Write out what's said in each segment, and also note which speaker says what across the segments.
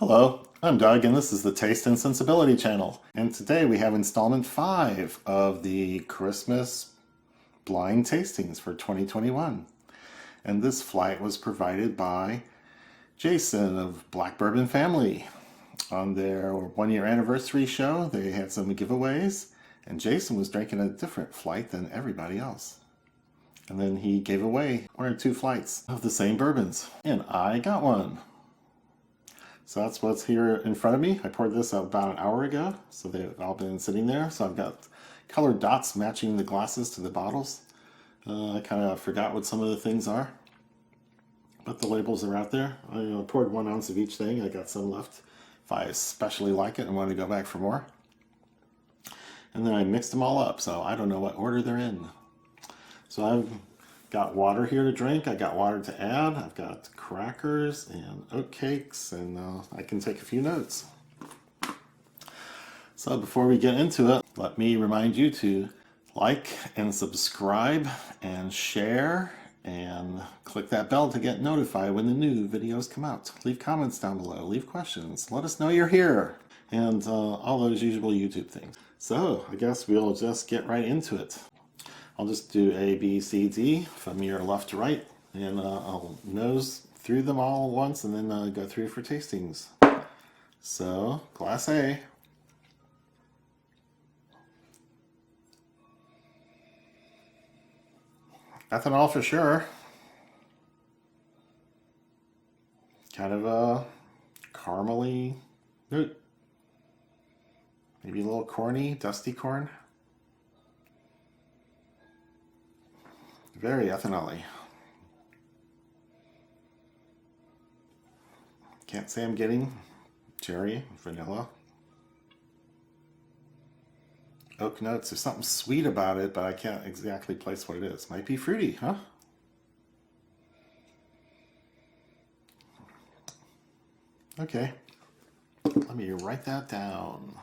Speaker 1: Hello, I'm Doug and this is the Taste and Sensibility channel. And today we have installment 5 of the Christmas blind tastings for 2021. And this flight was provided by Jason of Black Bourbon Family. On their 1-year anniversary show, they had some giveaways, and Jason was drinking a different flight than everybody else. And then he gave away 1 or 2 flights of the same bourbons, and I got one. So that's what's here in front of me. I poured this about an hour ago, so they've all been sitting there. So I've got colored dots matching the glasses to the bottles. I kind of forgot what some of the things are, but the labels are out there. I poured 1 ounce of each thing. I got some left if I especially like it and want to go back for more. And then I mixed them all up, so I don't know what order they're in. So I've got water here to drink, I got water to add, I've got crackers and oat cakes, and I can take a few notes. So before we get into it, let me remind you to like and subscribe and share and click that bell to get notified when the new videos come out. Leave comments down below, leave questions, let us know you're here, and all those usual YouTube things. So I guess we'll just get right into it. I'll just do A, B, C, D from your left to right, and I'll nose through them all at once and then go through for tastings. So, Glass A. Ethanol for sure. Kind of a caramely note. Maybe a little corny, dusty corn. Very ethanol-y. Can't say I'm getting cherry, vanilla, oak notes. There's something sweet about it, but I can't exactly place what it is. Might be fruity, huh? Okay, let me write that down.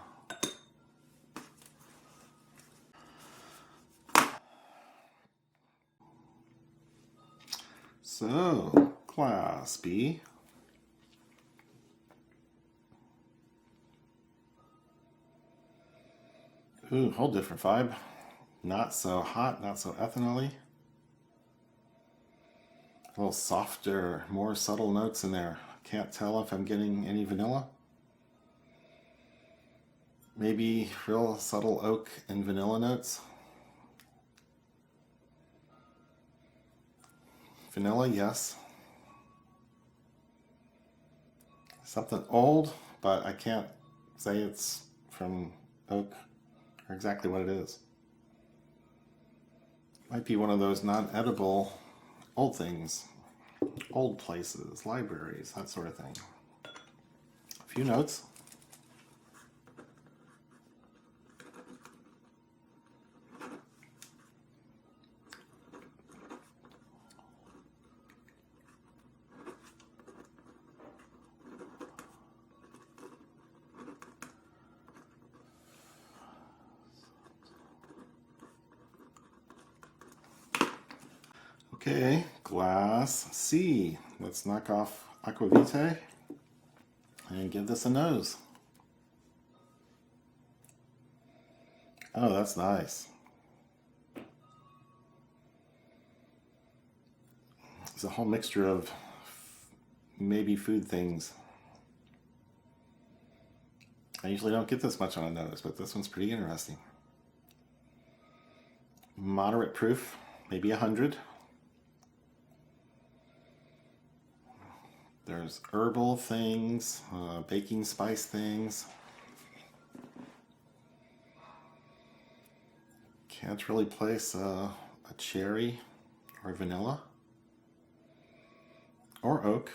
Speaker 1: So, Class B. Ooh, whole different vibe. Not so hot, not so ethanol-y. A little softer, more subtle notes in there. Can't tell if I'm getting any vanilla. Maybe real subtle oak and vanilla notes. Vanilla, yes. Something old, but I can't say it's from oak or exactly what it is. Might be one of those non-edible old things. Old places, libraries, that sort of thing. A few notes. Okay, Glass C. Let's knock off Aquavite and give this a nose. Oh, that's nice. It's a whole mixture of maybe food things. I usually don't get this much on a nose, but this one's pretty interesting. Moderate proof, maybe 100. There's herbal things, baking spice things. Can't really place a cherry or vanilla or oak.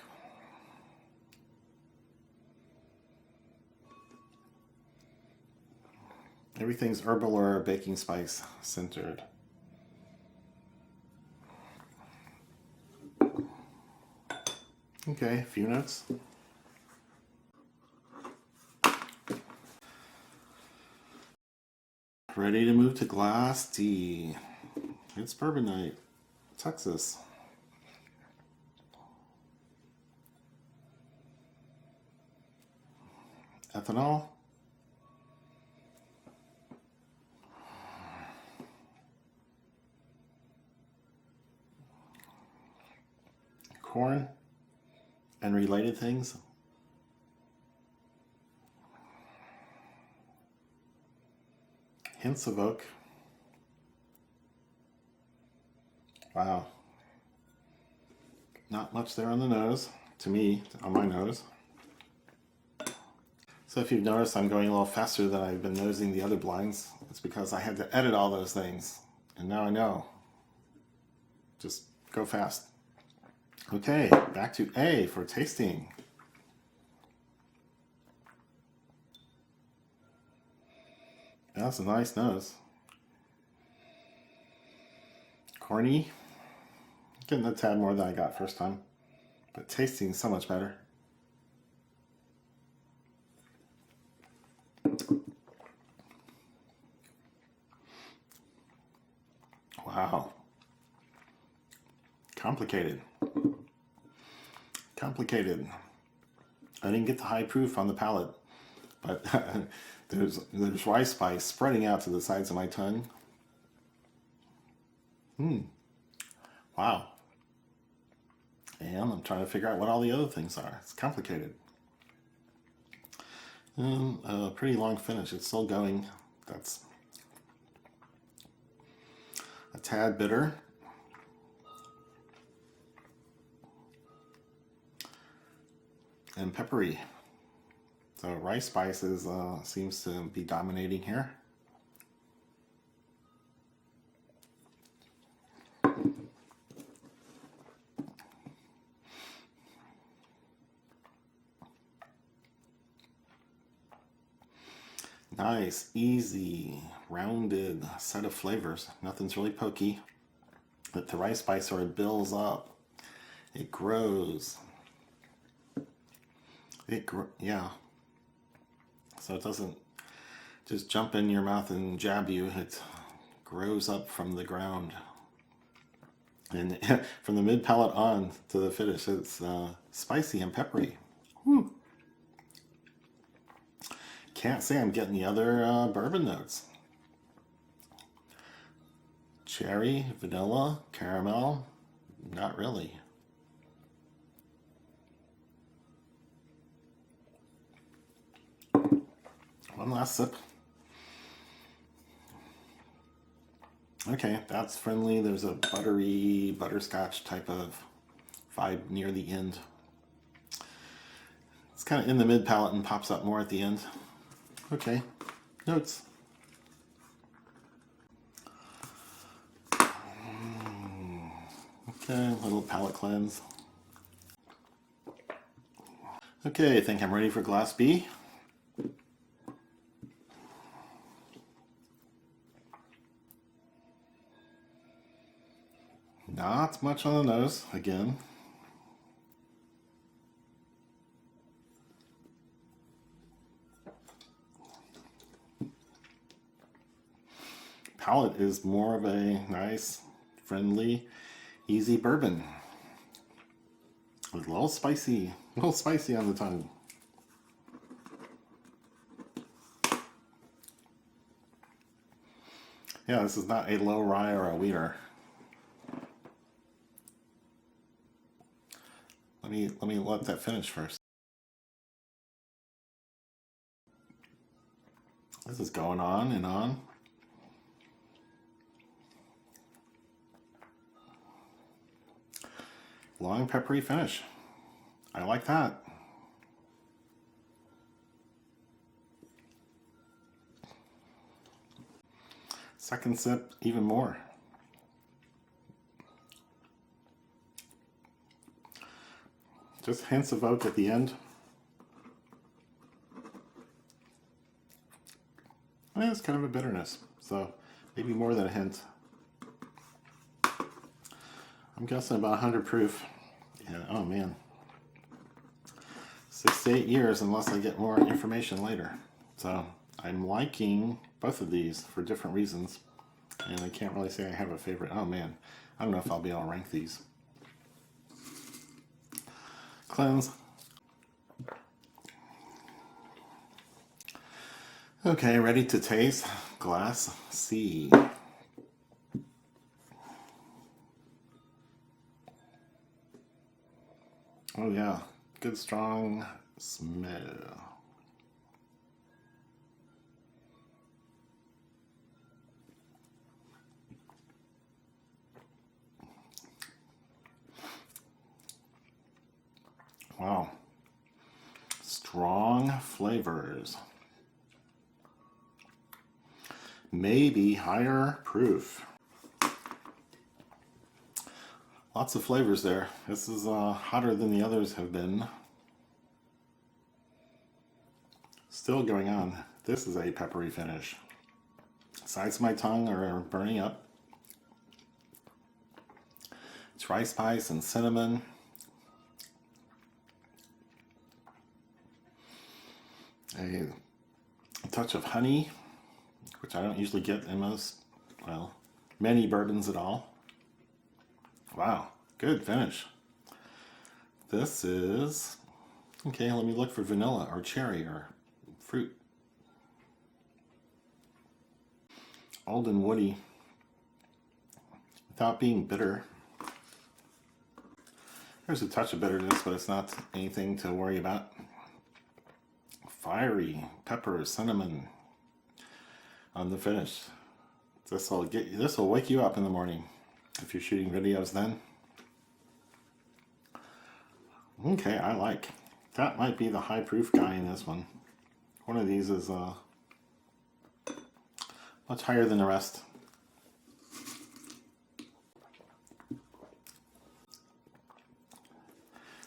Speaker 1: Everything's herbal or baking spice centered. Okay, a few notes. Ready to move to Glass D. It's bourbon night, Texas. ethanol. Corn and related things. Hints of oak. Wow. Not much there on the nose, to me, on my nose. So if you've noticed I'm going a little faster than I've been nosing the other blinds, it's because I had to edit all those things. And now I know. Just go fast. Okay, back to A for tasting. That's a nice nose. Corny. Getting a tad more than I got first time. But tasting so much better. Wow. Complicated. Complicated. I didn't get the high proof on the palate, but there's rye spice spreading out to the sides of my tongue. Wow. And I'm trying to figure out what all the other things are. It's complicated. And a pretty long finish. It's still going. That's a tad bitter. And peppery. So rice spices seems to be dominating here. Nice, easy, rounded set of flavors. Nothing's really pokey, but the rice spice sort of builds up. It grows. Yeah. So it doesn't just jump in your mouth and jab you. It grows up from the ground. And from the mid palate on to the finish, it's spicy and peppery. Whew. Can't say I'm getting the other bourbon notes. Cherry, vanilla, caramel, not really. One last sip. Okay, that's friendly. There's a buttery, butterscotch type of vibe near the end. It's kind of in the mid palate and pops up more at the end. Okay, notes. Okay, a little palate cleanse. Okay, I think I'm ready for glass B. Not much on the nose, again. Palate is more of a nice, friendly, easy bourbon. With a little spicy on the tongue. Yeah, this is not a low rye or a wheater. Let me let that finish first. This is going on and on. Long peppery finish. I like that. Second sip, even more. Just hints of oak at the end. And it's kind of a bitterness, so maybe more than a hint. I'm guessing about 100 proof. Yeah, oh man. 6 to 8 years unless I get more information later. So I'm liking both of these for different reasons. And I can't really say I have a favorite. Oh man, I don't know if I'll be able to rank these. Cleanse. Okay, ready to taste Glass C. Oh yeah, good strong smell. Wow, strong flavors. Maybe higher proof. Lots of flavors there. This is hotter than the others have been. Still going on. This is a peppery finish. Sides of my tongue are burning up. It's rice spice and cinnamon. A touch of honey, which I don't usually get in most, well, many bourbons at all. Wow, good finish. This is, okay, let me look for vanilla or cherry or fruit. Old and woody, without being bitter. There's a touch of bitterness, but it's not anything to worry about. Fiery, pepper, cinnamon on the finish. This will wake you up in the morning if you're shooting videos then. Okay, I like. That might be the high proof guy in this one. One of these is much higher than the rest.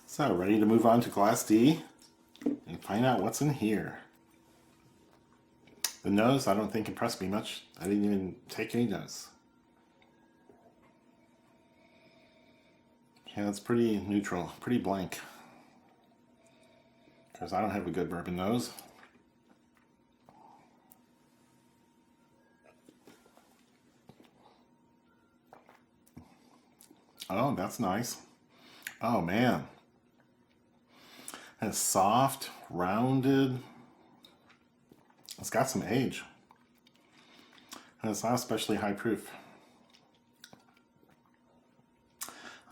Speaker 1: So, ready to move on to Glass D and find out what's in here. The nose, I don't think impressed me much. I didn't even take any notes. Yeah, it's pretty neutral, pretty blank. Because I don't have a good bourbon nose. Oh, that's nice. Oh man. It's soft, rounded. It's got some age. And it's not especially high proof.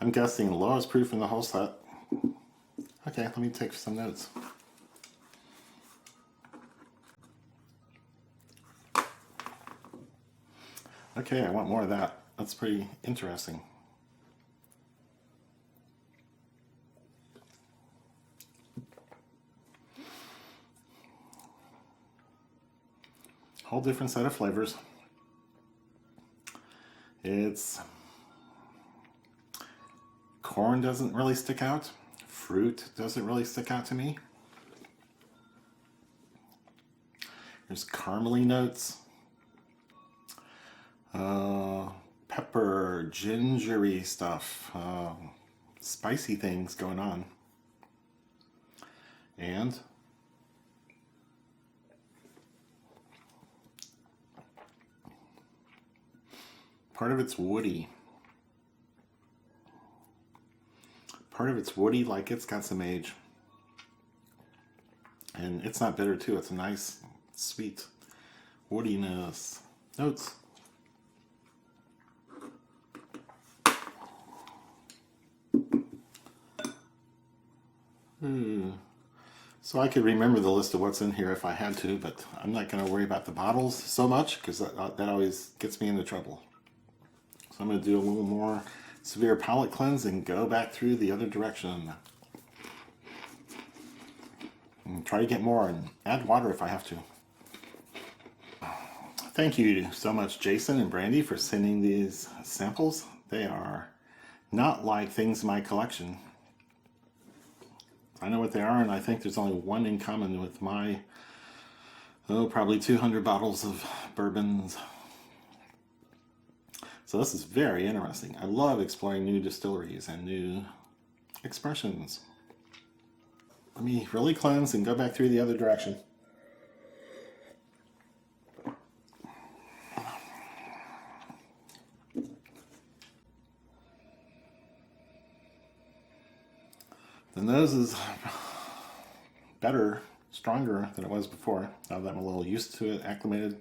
Speaker 1: I'm guessing lowest proof in the whole set. Okay, let me take some notes. Okay, I want more of that. That's pretty interesting. Whole different set of flavors. It's corn doesn't really stick out. Fruit doesn't really stick out to me. There's caramely notes. Pepper, gingery stuff. Spicy things going on. And part of it's woody. Part of it's woody, like it's got some age. And it's not bitter too, it's a nice, sweet woodiness. Notes. So I could remember the list of what's in here if I had to, but I'm not going to worry about the bottles so much because that always gets me into trouble. So I'm going to do a little more severe palate cleanse and go back through the other direction. And try to get more and add water if I have to. Thank you so much, Jason and Brandy, for sending these samples. They are not like things in my collection. I know what they are, and I think there's only one in common with my, probably 200 bottles of bourbons. So this is very interesting. I love exploring new distilleries and new expressions. Let me really cleanse and go back through the other direction. The nose is better stronger than it was before, now that I'm a little used to it, acclimated.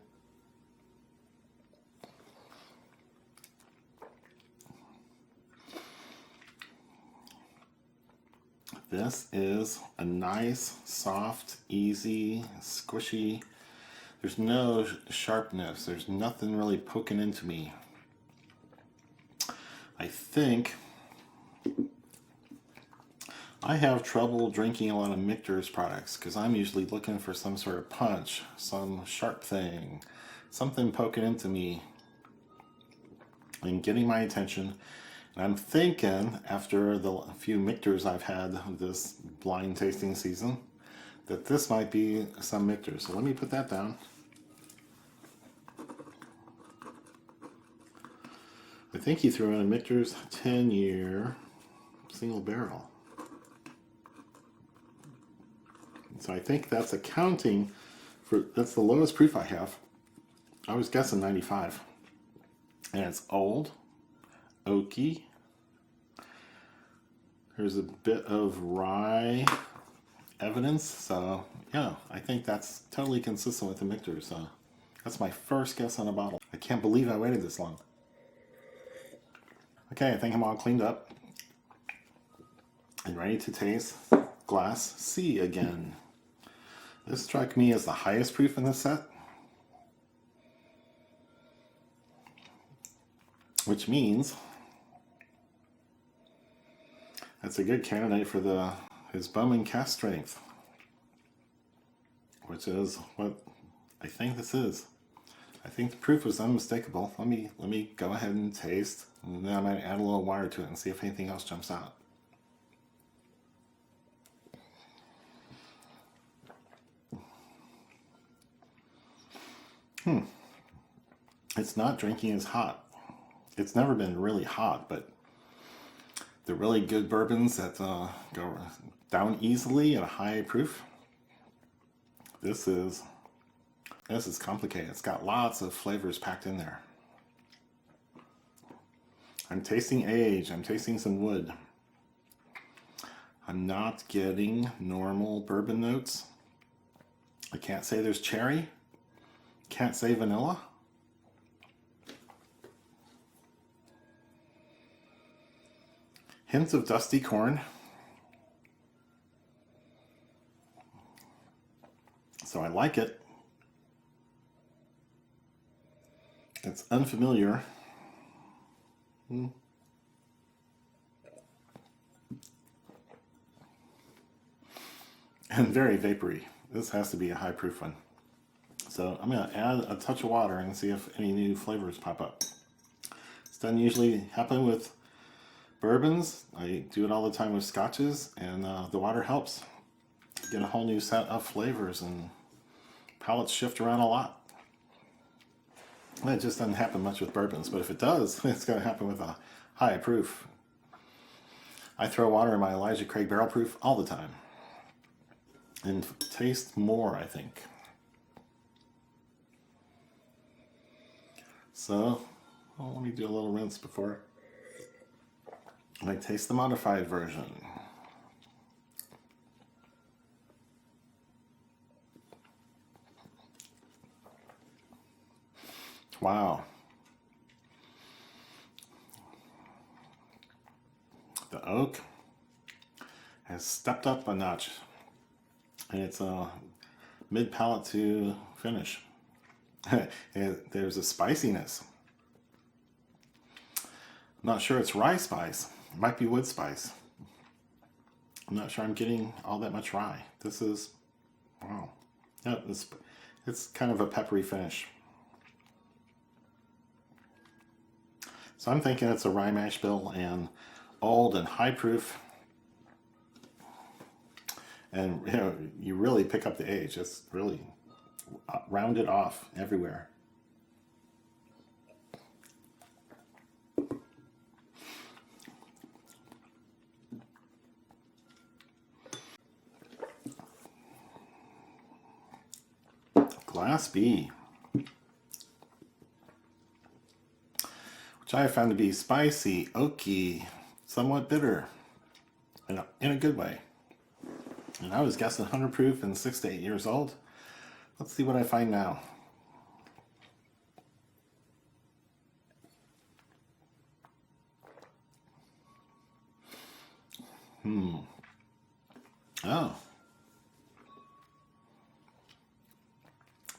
Speaker 1: This is a nice, soft, easy, squishy. There's no sharpness. There's nothing really poking into me. I think I have trouble drinking a lot of Michter's products because I'm usually looking for some sort of punch, some sharp thing, something poking into me and getting my attention. And I'm thinking, after the few Michters I've had this blind tasting season, that this might be some Michter. So let me put that down. I think he threw in a Michter's 10-year single barrel. So I think that's accounting for, that's the lowest proof I have. I was guessing 95. And it's old, oaky. There's a bit of rye evidence, so yeah, I think that's totally consistent with the Michter. So that's my first guess on a bottle. I can't believe I waited this long. Okay, I think I'm all cleaned up and ready to taste Glass C again. This struck me as the highest proof in the set, which means that's a good candidate for his Bowman Cask strength, which is what I think this is. I think the proof was unmistakable. Let me go ahead and taste, and then I might add a little water to it and see if anything else jumps out. It's not drinking as hot. It's never been really hot, but the really good bourbons that go down easily at a high proof, this is complicated. It's got lots of flavors packed in there. I'm tasting age. I'm tasting some wood. I'm not getting normal bourbon notes. I can't say there's cherry. Can't say vanilla. Hints of dusty corn. So I like it. It's unfamiliar. And very vapory. This has to be a high proof one. So I'm going to add a touch of water and see if any new flavors pop up. This doesn't usually happen with bourbons. I do it all the time with scotches, and the water helps get a whole new set of flavors, and palates shift around a lot. It just doesn't happen much with bourbons, but if it does, it's going to happen with a high proof. I throw water in my Elijah Craig barrel proof all the time, and taste more, I think. So, let me do a little rinse before I taste the modified version. Wow. The oak has stepped up a notch, and it's a mid-palate to finish. There's a spiciness. I'm not sure it's rye spice. It might be wood spice. I'm not sure I'm getting all that much rye. This is, wow. Yeah, it's kind of a peppery finish. So I'm thinking it's a rye mash bill, and old and high proof. And you really pick up the age. It's really rounded off everywhere. Glass B, which I have found to be spicy, oaky, somewhat bitter, in a good way. And I was guessing 100 proof and 6 to 8 years old. Let's see what I find now. Oh.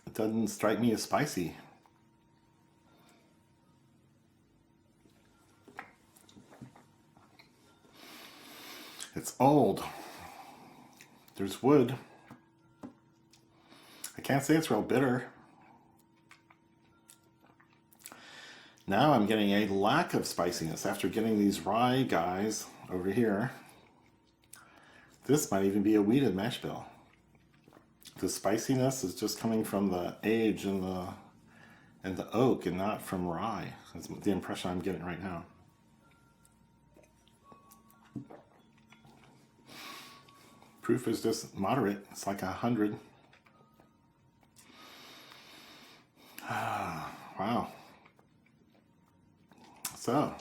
Speaker 1: It doesn't strike me as spicy. It's old. There's wood. I can't say it's real bitter. Now I'm getting a lack of spiciness after getting these rye guys over here. This might even be a wheated mash bill. The spiciness is just coming from the age and the oak and not from rye. That's the impression I'm getting right now. Proof is just moderate. It's like 100. Wow. So,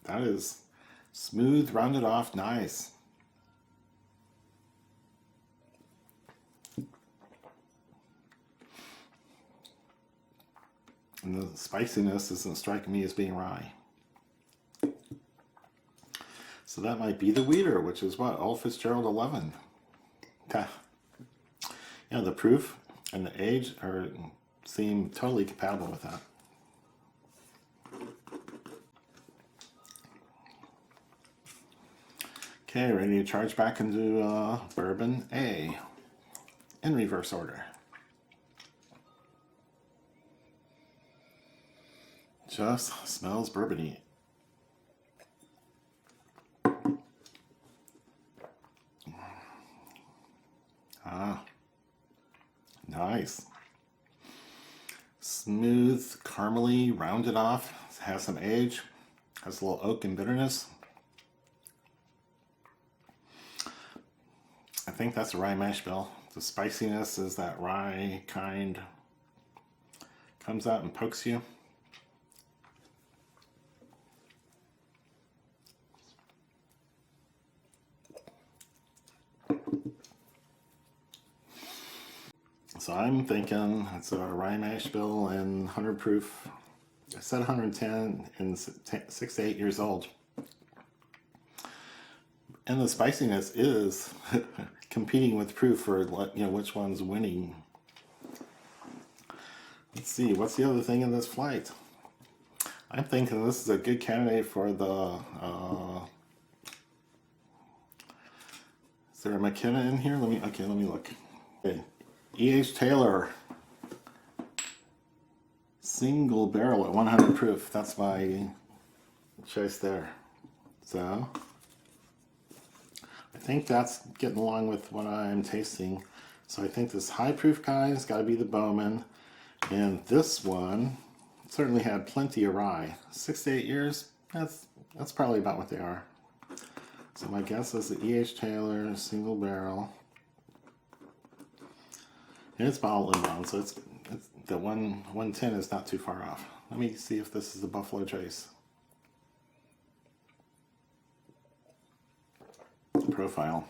Speaker 1: that is smooth, rounded off, nice. And the spiciness isn't striking me as being rye. So that might be the wheater, which is what? Old Fitzgerald 11. You know, the proof and the age seem totally compatible with that. Okay, ready to charge back into Bourbon A in reverse order. Just smells bourbony. Ah, nice. Smooth, caramely, rounded off, has some age, has a little oak and bitterness. I think that's a rye mash bill. The spiciness is that rye kind, comes out and pokes you. So I'm thinking it's a rye mash bill and 100 proof. I said 110 and 6 to 8 years old. And the spiciness is competing with proof for, you know, which one's winning. Let's see, what's the other thing in this flight? I'm thinking this is a good candidate for the, is there a McKenna in here? Let me look. Okay. E.H. Taylor, single barrel at 100 proof. That's my choice there. So, I think that's getting along with what I'm tasting. So I think this high proof guy has got to be the Bowman. And this one certainly had plenty of rye. 6 to 8 years, that's probably about what they are. So my guess is the E.H. Taylor single barrel. And it's bottled and brown, so it's the 110 is not too far off. Let me see if this is the Buffalo Trace. Profile.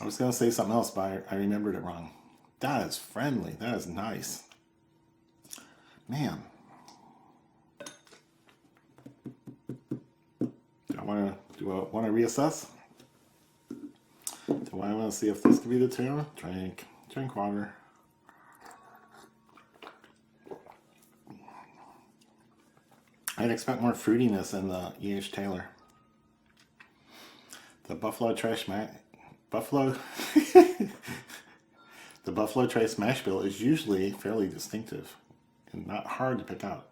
Speaker 1: I was going to say something else, but I remembered it wrong. That is friendly. That is nice. Man. Do I want to reassess? Do I want to see if this could be the two? Drink water. I'd expect more fruitiness in the E.H. Taylor. The Buffalo Trace the Buffalo Trace mash bill is usually fairly distinctive and not hard to pick out.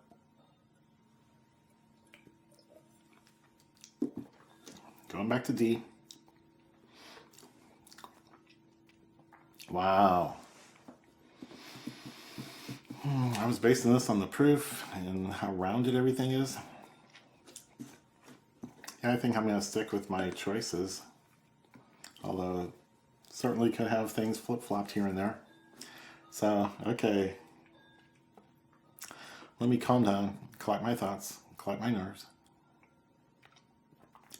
Speaker 1: Going back to D. Wow. I was basing this on the proof and how rounded everything is. Yeah, I think I'm going to stick with my choices. Although, certainly could have things flip-flopped here and there. So, okay. Let me calm down, collect my thoughts, collect my nerves.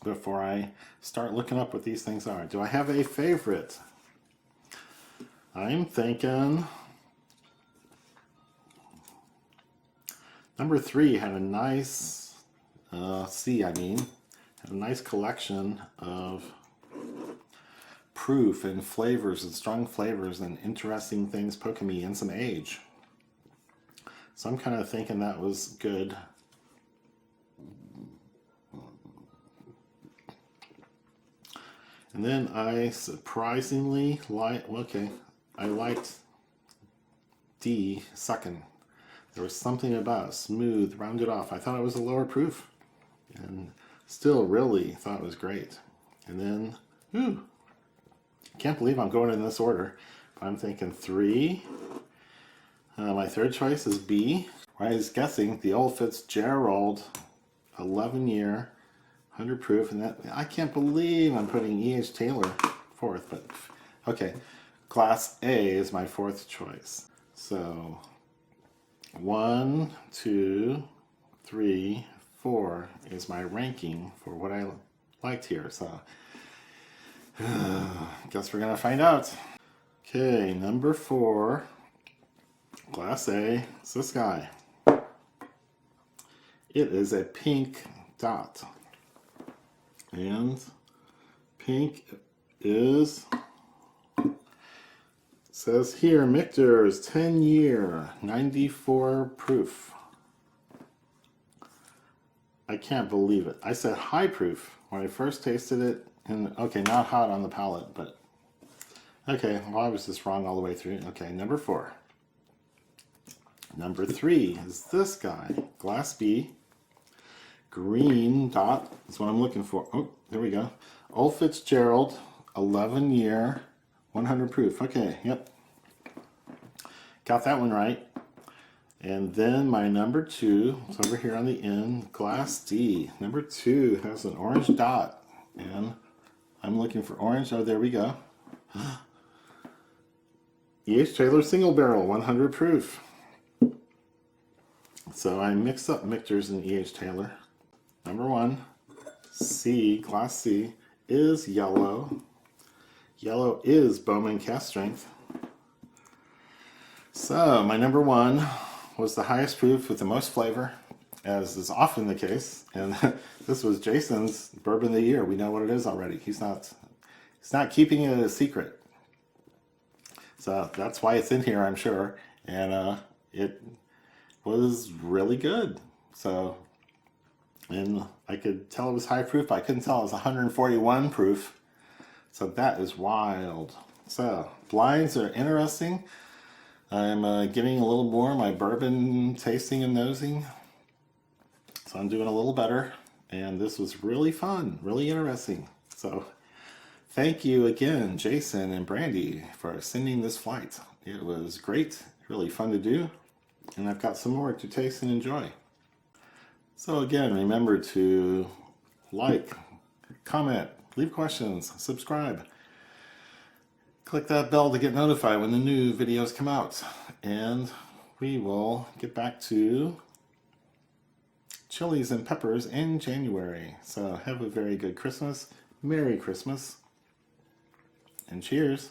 Speaker 1: before I start looking up what these things are. Do I have a favorite? I'm thinking number 3 had a nice, had a nice collection of proof and flavors and strong flavors and interesting things poking me and some age. So I'm kind of thinking that was good. And then I surprisingly I liked D second. There was something about smooth, rounded off. I thought it was a lower proof, and still really thought it was great. And then, can't believe I'm going in this order. But I'm thinking 3. My third choice is B. I was guessing the old Fitzgerald 11-year, 100 proof, and that I can't believe I'm putting E.H. Taylor fourth, but okay. Class A is my 4th choice. So 1, 2, 3, 4 is my ranking for what I liked here. So guess we're gonna find out. Okay, number 4, Class A, it's this guy. It is a pink dot. And pink is, says here, Michter's 10-year, 94 proof. I can't believe it. I said high proof when I first tasted it. And okay, not hot on the palate, but okay, well, I was just wrong all the way through. Okay, number 4. Number 3 is this guy, Glass B. Green dot is what I'm looking for. Oh, there we go. Old Fitzgerald, 11-year, 100 proof. Okay, yep. Got that one right. And then my number 2 is over here on the end, Glass D. Number 2 has an orange dot. And I'm looking for orange. Oh, there we go. E.H. Taylor single barrel, 100 proof. So I mixed up Michter's and E.H. Taylor. Number 1, C, Class C, is yellow. Yellow is Bowman Cask Strength. So my number 1 was the highest proof with the most flavor, as is often the case. And this was Jason's Bourbon of the Year. We know what it is already. He's not keeping it a secret. So that's why it's in here, I'm sure. And it was really good. So, and I could tell it was high proof, but I couldn't tell it was 141 proof. So that is wild. So blinds are interesting. I'm getting a little more of my bourbon tasting and nosing. So I'm doing a little better. And this was really fun, really interesting. So thank you again, Jason and Brandy, for sending this flight. It was great, really fun to do. And I've got some more to taste and enjoy. So again, remember to like, comment, leave questions, subscribe. Click that bell to get notified when the new videos come out. And we will get back to chilies and peppers in January. So have a very good Christmas, Merry Christmas, and cheers.